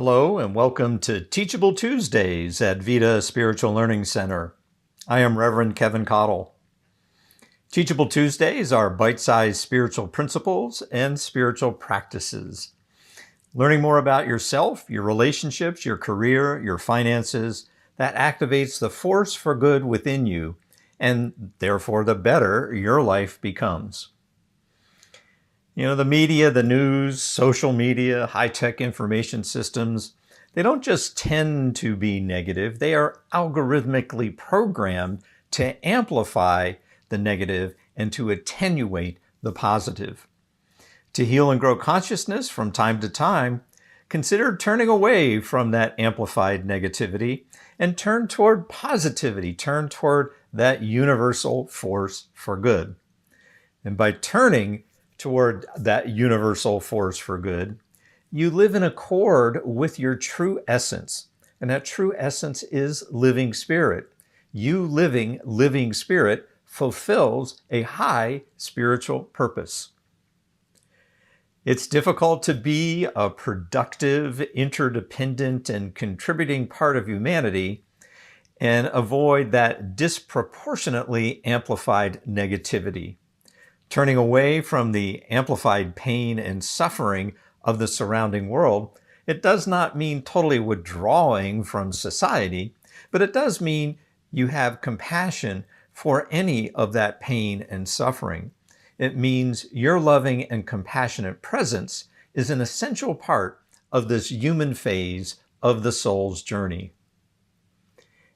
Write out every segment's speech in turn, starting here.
Hello and welcome to Teachable Tuesdays at Vida Spiritual Learning Center. I am Reverend Keven Kadel. Teachable Tuesdays are bite-sized spiritual principles and spiritual practices. Learning more about yourself, your relationships, your career, your finances, that activates the force for good within you, and therefore the better your life becomes. You know, the media, the news, social media, high-tech information systems, they don't just tend to be negative, they are algorithmically programmed to amplify the negative and to attenuate the positive. To heal and grow consciousness from time to time, consider turning away from that amplified negativity and turn toward positivity, turn toward that universal force for good. And by turning toward that universal force for good, you live in accord with your true essence. And that true essence is living spirit. You living spirit fulfills a high spiritual purpose. It's difficult to be a productive, interdependent, and contributing part of humanity and avoid that disproportionately amplified negativity. Turning away from the amplified pain and suffering of the surrounding world, it does not mean totally withdrawing from society, but it does mean you have compassion for any of that pain and suffering. It means your loving and compassionate presence is an essential part of this human phase of the soul's journey.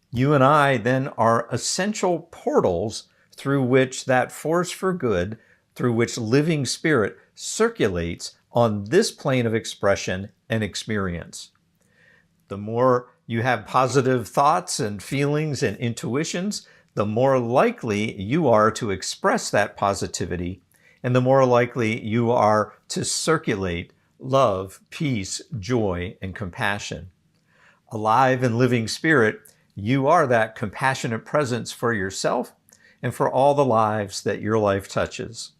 You and I then are essential portals through which that force for good, through which living spirit circulates on this plane of expression and experience. The more you have positive thoughts and feelings and intuitions, the more likely you are to express that positivity, and the more likely you are to circulate love, peace, joy, and compassion. Alive and living spirit, you are that compassionate presence for yourself and for all the lives that your life touches.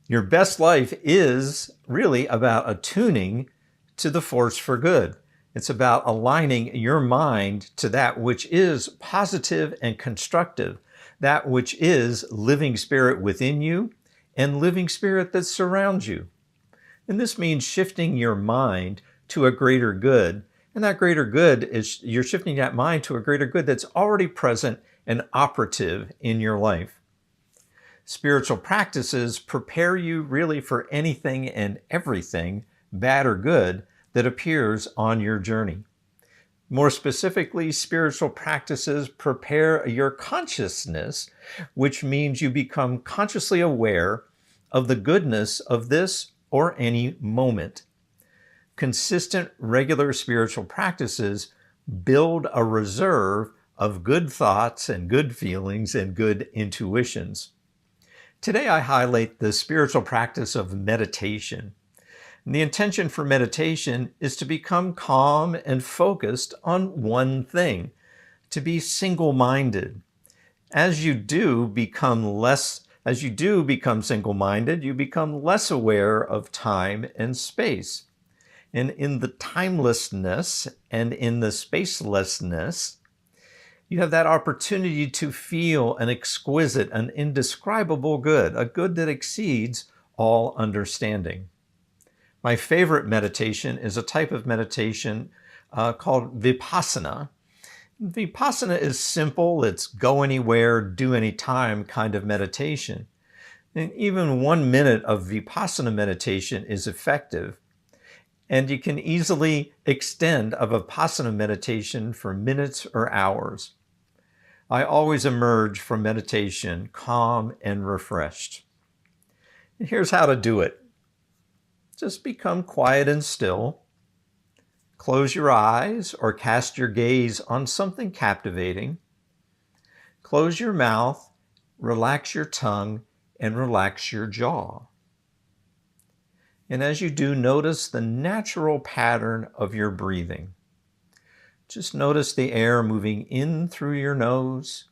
Your best life is really about attuning to the force for good. It's about aligning your mind to that which is positive and constructive, that which is living spirit within you and living spirit that surrounds you. And this means shifting your mind to a greater good. And that greater good is you're shifting that mind to a greater good that's already present and operative in your life. Spiritual practices prepare you really for anything and everything, bad or good, that appears on your journey. More specifically, spiritual practices prepare your consciousness, which means you become consciously aware of the goodness of this or any moment. Consistent, regular spiritual practices build a reserve of good thoughts and good feelings and good intuitions. Today, I highlight the spiritual practice of meditation. And the intention for meditation is to become calm and focused on one thing, to be single-minded. As you do become single-minded, you become less aware of time and space. And in the timelessness and in the spacelessness, you have that opportunity to feel an exquisite, an indescribable good, a good that exceeds all understanding. My favorite meditation is a type of meditation called Vipassana. Vipassana is simple, it's go anywhere, do anytime kind of meditation. And even 1 minute of Vipassana meditation is effective. And you can easily extend a Vipassana meditation for minutes or hours. I always emerge from meditation calm and refreshed. And here's how to do it. Just become quiet and still. Close your eyes or cast your gaze on something captivating. Close your mouth, relax your tongue, and relax your jaw. And as you do, notice the natural pattern of your breathing. Just notice the air moving in through your nose,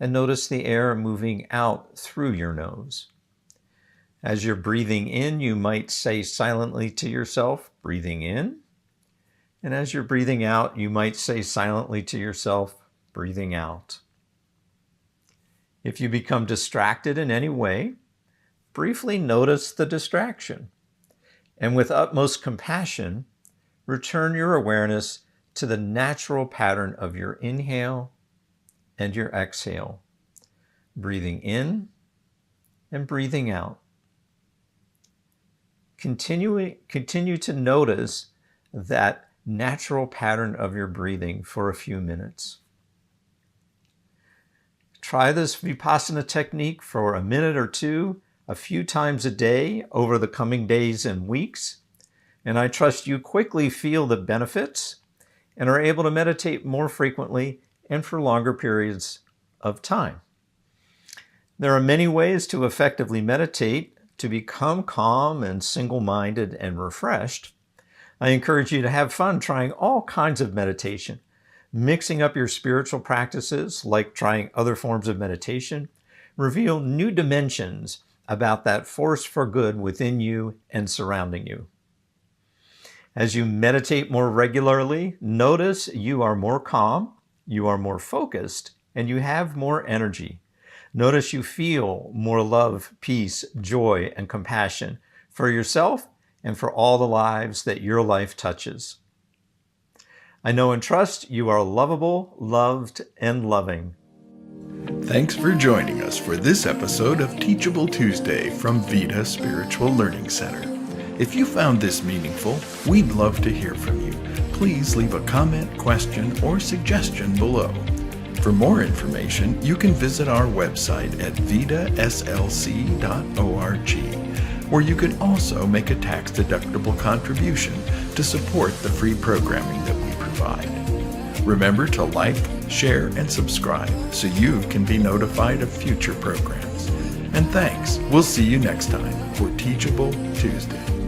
and notice the air moving out through your nose. As you're breathing in, you might say silently to yourself, breathing in, And as you're breathing out, you might say silently to yourself, breathing out. If you become distracted in any way, briefly notice the distraction. And with utmost compassion, return your awareness to the natural pattern of your inhale and your exhale, breathing in and breathing out. Continue to notice that natural pattern of your breathing for a few minutes. Try this Vipassana technique for a minute or two, a few times a day over the coming days and weeks, and I trust you quickly feel the benefits and are able to meditate more frequently and for longer periods of time. There are many ways to effectively meditate to become calm and single-minded and refreshed. I encourage you to have fun trying all kinds of meditation, mixing up your spiritual practices, like trying other forms of meditation, reveal new dimensions about that force for good within you and surrounding you. As you meditate more regularly, notice you are more calm, you are more focused, and you have more energy. Notice you feel more love, peace, joy, and compassion for yourself and for all the lives that your life touches. I know and trust you are lovable, loved, and loving. Thanks for joining us for this episode of Teachable Tuesday from Vida Spiritual Learning Center. If you found this meaningful, we'd love to hear from you. Please leave a comment, question, or suggestion below. For more information, you can visit our website at VidaSLC.org, where you can also make a tax-deductible contribution to support the free programming that we provide. Remember to like, share, and subscribe so you can be notified of future programs. And thanks. We'll see you next time for Teachable Tuesday.